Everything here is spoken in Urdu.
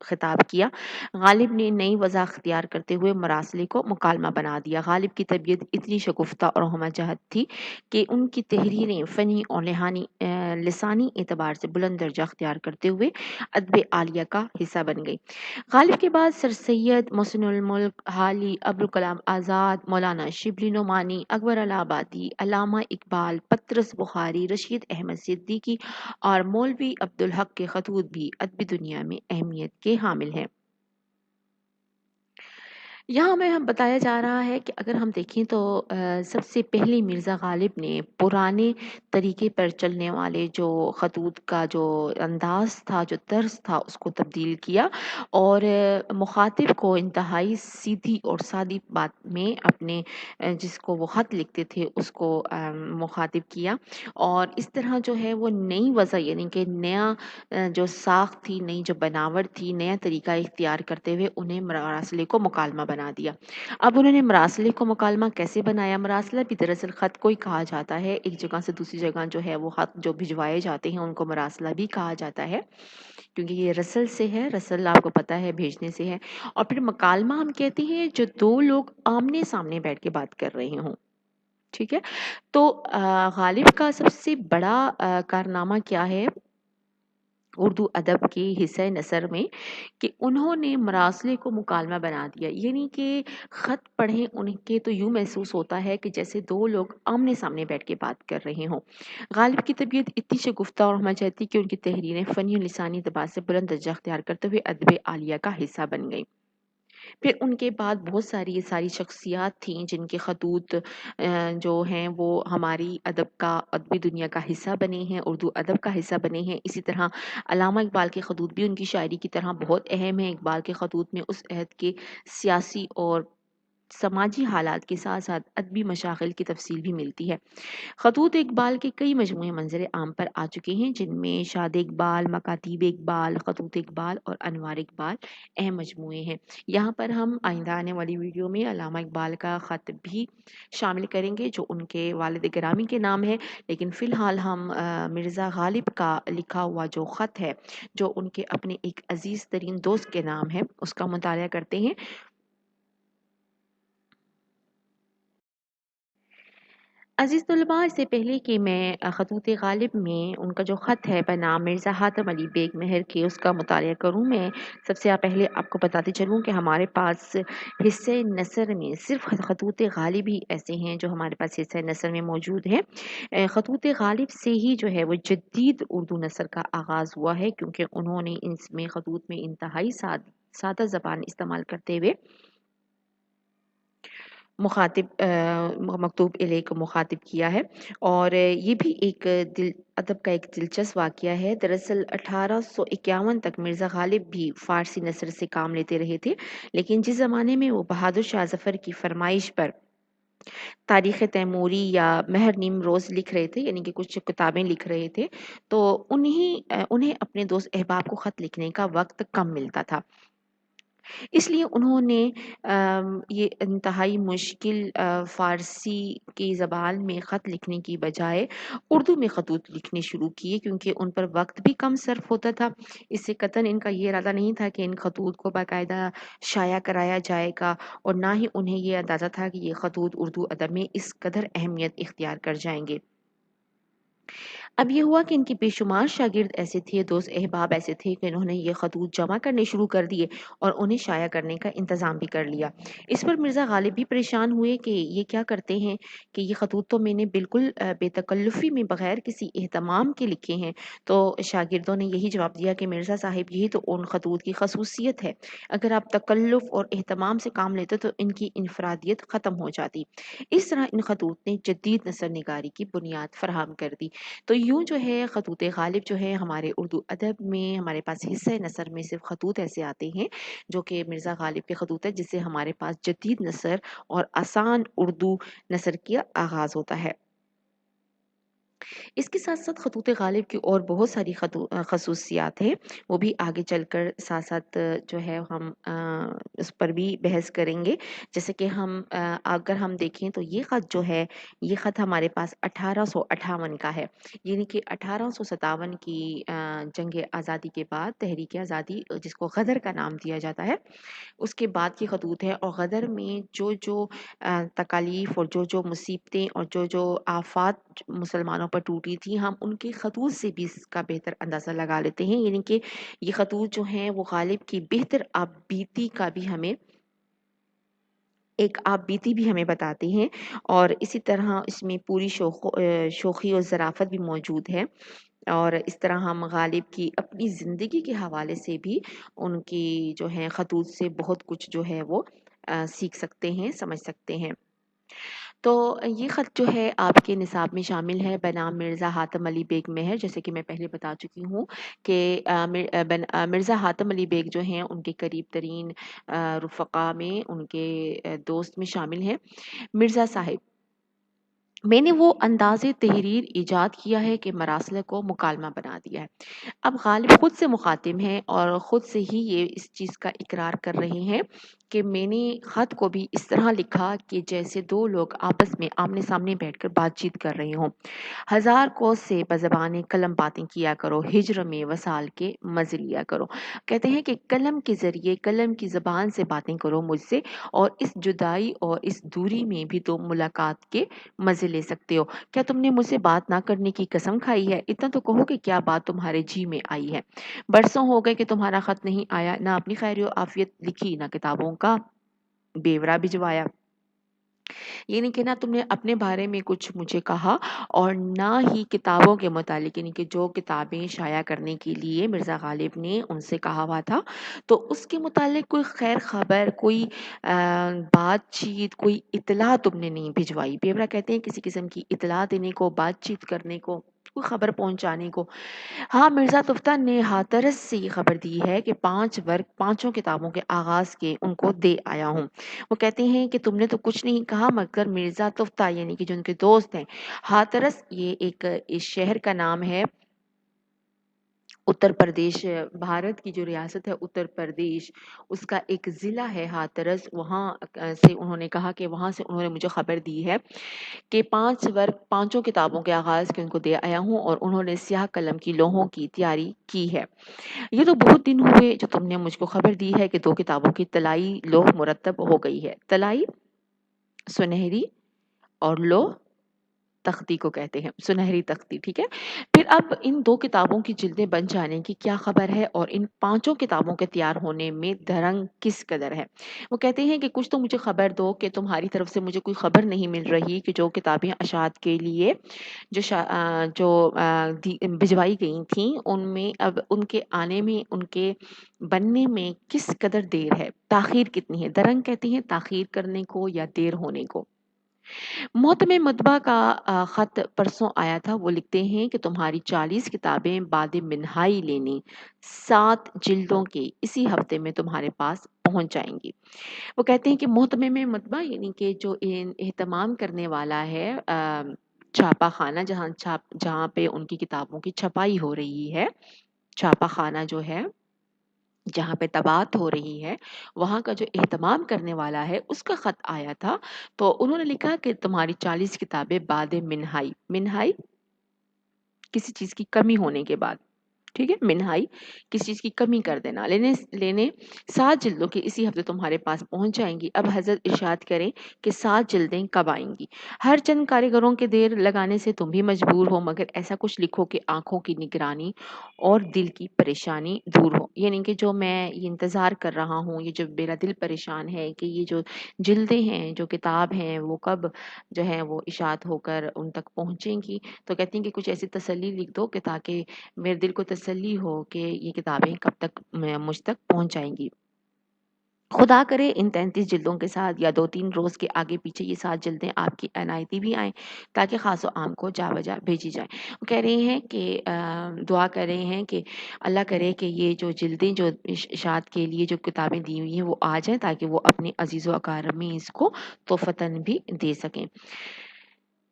خطاب کیا۔ غالب نے نئی وضع اختیار کرتے ہوئے مراسلے کو مکالمہ بنا دیا۔ غالب کی طبیعت اتنی شگفتہ اور ہمہ تھی کہ ان کی تحریریں فنی اور لسانی اعتبار سے بلند درجہ اختیار کرتے ہوئے ادب عالیہ کا حصہ بن گئی۔ غالب کے بعد سر سید محسن الملک، حالی ابوالکلام آزاد، مولانا شبلی نعمانی، اکبر الہ آبادی، علامہ اقبال، پطرس بخاری، رشید احمد صدیقی اور مولوی عبدالحق کے خطوط بھی ادبی دنیا میں اہمیت کے حامل ہیں۔ یہاں ہمیں بتایا جا رہا ہے کہ اگر ہم دیکھیں تو سب سے پہلے مرزا غالب نے پرانے طریقے پر چلنے والے جو خطوط کا جو انداز تھا، جو طرز تھا، اس کو تبدیل کیا اور مخاطب کو انتہائی سیدھی اور سادی بات میں اپنے جس کو وہ خط لکھتے تھے اس کو مخاطب کیا، اور اس طرح جو ہے وہ نئی وضع یعنی کہ نیا جو ساخت تھی، نئی جو بناوٹ تھی، نیا طریقہ اختیار کرتے ہوئے انہیں مراسلے کو مکالمہ بنا دیا۔ اب انہوں نے مراسلے کو مکالمہ کیسے بنایا؟ مراسلہ بھی دراصل خط کو ہی کہا جاتا ہے، ایک جگہ سے دوسری جگہ جو ہے وہ خط جو بھجوائے جاتے ہیں ان کو مراسلہ بھی کہا جاتا ہے، کیونکہ یہ رسل سے ہے، رسل آپ کو پتا ہے بھیجنے سے ہے۔ اور پھر مکالمہ ہم کہتے ہیں جو دو لوگ آمنے سامنے بیٹھ کے بات کر رہے ہوں، ٹھیک ہے؟ تو غالب کا سب سے بڑا کارنامہ کیا ہے اردو ادب کے حصہ نثر میں، کہ انہوں نے مراسلے کو مکالمہ بنا دیا، یعنی کہ خط پڑھیں ان کے تو یوں محسوس ہوتا ہے کہ جیسے دو لوگ آمنے سامنے بیٹھ کے بات کر رہے ہوں۔ غالب کی طبیعت اتنی شگفتہ اور ہمہ تھی کہ ان کی تحریریں فنی اور لسانی اعتبار سے بلند درجہ اختیار کرتے ہوئے ادب عالیہ کا حصہ بن گئیں۔ پھر ان کے بعد بہت ساری یہ ساری شخصیات تھیں جن کے خطوط جو ہیں وہ ہماری ادب کا ادبی دنیا کا حصہ بنے ہیں، اردو ادب کا حصہ بنے ہیں۔ اسی طرح علامہ اقبال کے خطوط بھی ان کی شاعری کی طرح بہت اہم ہیں۔ اقبال کے خطوط میں اس عہد کے سیاسی اور سماجی حالات کے ساتھ ساتھ ادبی مشاغل کی تفصیل بھی ملتی ہے۔ خطوط اقبال کے کئی مجموعے منظر عام پر آ چکے ہیں، جن میں شاد اقبال، مکاتیب اقبال، خطوط اقبال اور انوار اقبال اہم مجموعے ہیں۔ یہاں پر ہم آئندہ آنے والی ویڈیو میں علامہ اقبال کا خط بھی شامل کریں گے جو ان کے والد گرامی کے نام ہے، لیکن فی الحال ہم مرزا غالب کا لکھا ہوا جو خط ہے جو ان کے اپنے ایک عزیز ترین دوست کے نام ہے اس کا مطالعہ کرتے ہیں۔ عزیز طلباء، اس سے پہلے کہ میں خطوط غالب میں ان کا جو خط ہے بنام مرزا حاتم علی بیگ مہر کے اس کا مطالعہ کروں، میں سب سے پہلے آپ کو بتاتے چلوں کہ ہمارے پاس حصہ نثر میں صرف خطوط غالب ہی ایسے ہیں جو ہمارے پاس حصہ نثر میں موجود ہیں۔ خطوط غالب سے ہی جو ہے وہ جدید اردو نثر کا آغاز ہوا ہے، کیونکہ انہوں نے اس میں خطوط میں انتہائی سادہ زبان استعمال کرتے ہوئے مکتوب الیہ کو مخاطب کیا ہے۔ اور یہ بھی ایک ادب کا ایک دلچسپ واقعہ ہے۔ دراصل 1851 تک مرزا غالب بھی فارسی نثر سے کام لیتے رہے تھے، لیکن جس زمانے میں وہ بہادر شاہ ظفر کی فرمائش پر تاریخ تیموری یا مہر نیم روز لکھ رہے تھے، یعنی کہ کچھ کتابیں لکھ رہے تھے، تو انہیں اپنے دوست احباب کو خط لکھنے کا وقت کم ملتا تھا، اس لیے انہوں نے یہ انتہائی مشکل فارسی کی زبان میں خط لکھنے کی بجائے اردو میں خطوط لکھنے شروع کیے، کیونکہ ان پر وقت بھی کم صرف ہوتا تھا۔ اس سے قطعاً ان کا یہ ارادہ نہیں تھا کہ ان خطوط کو باقاعدہ شائع کرایا جائے گا، اور نہ ہی انہیں یہ اندازہ تھا کہ یہ خطوط اردو ادب میں اس قدر اہمیت اختیار کر جائیں گے۔ اب یہ ہوا کہ ان کے بے شمار شاگرد ایسے تھے، دوست احباب ایسے تھے کہ انہوں نے یہ خطوط جمع کرنے شروع کر دیے اور انہیں شائع کرنے کا انتظام بھی کر لیا۔ اس پر مرزا غالب بھی پریشان ہوئے کہ یہ کیا کرتے ہیں کہ یہ خطوط تو میں نے بالکل بے تکلفی میں بغیر کسی اہتمام کے لکھے ہیں۔ تو شاگردوں نے یہی جواب دیا کہ مرزا صاحب یہی تو ان خطوط کی خصوصیت ہے، اگر آپ تکلف اور اہتمام سے کام لیتے تو ان کی انفرادیت ختم ہو جاتی۔ اس طرح ان خطوط نے جدید نثر نگاری کی بنیاد فراہم کر دی۔ تو یوں جو ہے خطوط غالب جو ہے ہمارے اردو ادب میں ہمارے پاس حصہ نثر میں صرف خطوط ایسے آتے ہیں جو کہ مرزا غالب کے خطوط ہے، جس سے ہمارے پاس جدید نثر اور آسان اردو نثر کا آغاز ہوتا ہے۔ اس کے ساتھ ساتھ خطوط غالب کی اور بہت ساری خصوصیات ہیں، وہ بھی آگے چل کر ساتھ ساتھ جو ہے ہم اس پر بھی بحث کریں گے۔ جیسے کہ اگر ہم دیکھیں تو یہ خط جو ہے، یہ خط ہمارے پاس 1858 کا ہے، یعنی کہ 1857 کی جنگ آزادی کے بعد تحریک آزادی، جس کو غدر کا نام دیا جاتا ہے، اس کے بعد کی خطوط ہے۔ اور غدر میں جو جو تکالیف اور جو جو مصیبتیں اور جو جو آفات مسلمانوں پر ٹوٹی تھی، ہم ان کے خطوط سے بھی اس کا بہتر اندازہ لگا لیتے ہیں، یعنی کہ یہ خطوط جو ہیں وہ غالب کی بہتر آپ بیتی کا بھی ہمیں ایک آپ بیتی بھی ہمیں بتاتے ہیں، اور اسی طرح اس میں پوری شوخی اور ظرافت بھی موجود ہے۔ اور اس طرح ہم غالب کی اپنی زندگی کے حوالے سے بھی ان کی جو ہے خطوط سے بہت کچھ جو ہے وہ سیکھ سکتے ہیں، سمجھ سکتے ہیں۔ تو یہ خط جو ہے آپ کے نصاب میں شامل ہے، بنام مرزا حاتم علی بیگ مہر، جیسے کہ میں پہلے بتا چکی ہوں کہ مرزا حاتم علی بیگ جو ہیں ان کے قریب ترین رفقا میں، ان کے دوست میں شامل ہیں۔ مرزا صاحب، میں نے وہ انداز تحریر ایجاد کیا ہے کہ مراسل کو مکالمہ بنا دیا ہے۔ اب غالب خود سے مخاطب ہیں اور خود سے ہی یہ اس چیز کا اقرار کر رہے ہیں کہ میں نے خط کو بھی اس طرح لکھا کہ جیسے دو لوگ آپس میں آمنے سامنے بیٹھ کر بات چیت کر رہے ہوں۔ ہزار کوس سے بزبان قلم باتیں کیا کرو، ہجر میں وصال کے مزے لیا کرو۔ کہتے ہیں کہ قلم کے ذریعے، قلم کی زبان سے باتیں کرو مجھ سے، اور اس جدائی اور اس دوری میں بھی تم ملاقات کے مزے لے سکتے ہو۔ کیا تم نے مجھ سے بات نہ کرنے کی قسم کھائی ہے؟ اتنا تو کہو کہ کیا بات تمہارے جی میں آئی ہے؟ برسوں ہو گئے کہ تمہارا خط نہیں آیا، نہ اپنی خیر و عافیت لکھی، نہ کتابوں کا بیورا بھجوایا۔ یعنی کہ نہ تم نے اپنے بارے میں کچھ مجھے کہا، اور نہ ہی کتابوں کے متعلق، یعنی کہ جو کتابیں شائع کرنے کے لیے مرزا غالب نے ان سے کہا ہوا تھا، تو اس کے متعلق کوئی خیر خبر، کوئی بات چیت، کوئی اطلاع تم نے نہیں بھجوائی۔ بیورا کہتے ہیں کسی قسم کی اطلاع دینے کو، بات چیت کرنے کو، کوئی خبر پہنچانے کو۔ ہاں، مرزا تفتہ نے ہاترس سے یہ خبر دی ہے کہ 5 ورق، پانچوں کتابوں کے آغاز کے ان کو دے آیا ہوں۔ وہ کہتے ہیں کہ تم نے تو کچھ نہیں کہا، مگر مرزا تفتہ، یعنی کہ جو ان کے دوست ہیں، ہاترس یہ ایک اس شہر کا نام ہے، اتر پردیش، بھارت کی جو ریاست ہے اتر پردیش، اس کا ایک ضلع ہے ہاترس، وہاں سے انہوں نے کہا کہ وہاں سے انہوں نے مجھے خبر دی ہے کہ 5 ورق، پانچوں کتابوں کے آغاز کے ان کو دے آیا ہوں، اور انہوں نے سیاہ قلم کی لوحوں کی تیاری کی ہے۔ یہ تو بہت دن ہوئے جو تم نے مجھ کو خبر دی ہے کہ 2 کتابوں کی طلائی لوح مرتب ہو گئی ہے۔ طلائی سنہری، اور لوح تختی کو کہتے ہیں، سنہری تختی، ٹھیک ہے۔ پھر اب ان 2 کتابوں کی جلدیں بن جانے کی کیا خبر ہے، اور ان 5 کتابوں کے تیار ہونے میں درنگ کس قدر ہے؟ وہ کہتے ہیں کہ کچھ تو مجھے خبر دو کہ تمہاری طرف سے مجھے کوئی خبر نہیں مل رہی کہ جو کتابیں اشاعت کے لیے بھجوائی گئی تھیں، ان میں اب ان کے آنے میں، ان کے بننے میں کس قدر دیر ہے، تاخیر کتنی ہے۔ درنگ کہتے ہیں تاخیر کرنے کو یا دیر ہونے کو۔ محتم مطبع کا خط پرسوں آیا تھا، وہ لکھتے ہیں کہ تمہاری 40 کتابیں بعد منہائی لینے 7 جلدوں کے اسی ہفتے میں تمہارے پاس پہنچ جائیں گی۔ وہ کہتے ہیں کہ محتم مطبع یعنی کہ جو اہتمام کرنے والا ہے، چھاپا خانہ، جہاں پہ ان کی کتابوں کی چھپائی ہو رہی ہے، چھاپا خانہ جو ہے جہاں پہ طباعت ہو رہی ہے، وہاں کا جو اہتمام کرنے والا ہے، اس کا خط آیا تھا، تو انہوں نے لکھا کہ تمہاری 40 کتابیں بعد منہائی، منہائی کسی چیز کی کمی ہونے کے بعد، ٹھیک ہے، منہائی کسی چیز کی کمی کر دینا، لینے 7 جلدوں کی اسی ہفتے تمہارے پاس پہنچ جائیں گی۔ اب حضرت ارشاد کریں کہ 7 جلدیں کب آئیں گی؟ ہر چند کاریگروں کے دیر لگانے سے تم بھی مجبور ہو، مگر ایسا کچھ لکھو کہ آنکھوں کی نگرانی اور دل کی پریشانی دور ہو۔ یعنی کہ جو میں یہ انتظار کر رہا ہوں، یہ جو میرا دل پریشان ہے کہ یہ جو جلدیں ہیں، جو کتاب ہیں، وہ کب جو ہے وہ اشاعت ہو کر ان تک پہنچیں گی۔ تو کہتے ہیں کہ کچھ ایسی تسلی لکھ دو کہ تاکہ میرے دل کو تسلی ہو کہ یہ کتابیں کب تک مجھ تک پہنچ جائیں گی۔ خدا کرے ان 33 جلدوں کے ساتھ یا 2-3 روز کے آگے پیچھے یہ 7 جلدیں آپ کی عنایتی بھی آئیں، تاکہ خاص و عام کو جا بجا بھیجی جائیں۔ وہ کہہ رہے ہیں کہ دعا کر رہے ہیں کہ اللہ کرے کہ یہ جو جلدیں، جو اشاعت کے لیے جو کتابیں دی ہوئی ہیں، وہ آ جائیں، تاکہ وہ اپنے عزیز و اقارب میں اس کو تحفتاً بھی دے سکیں۔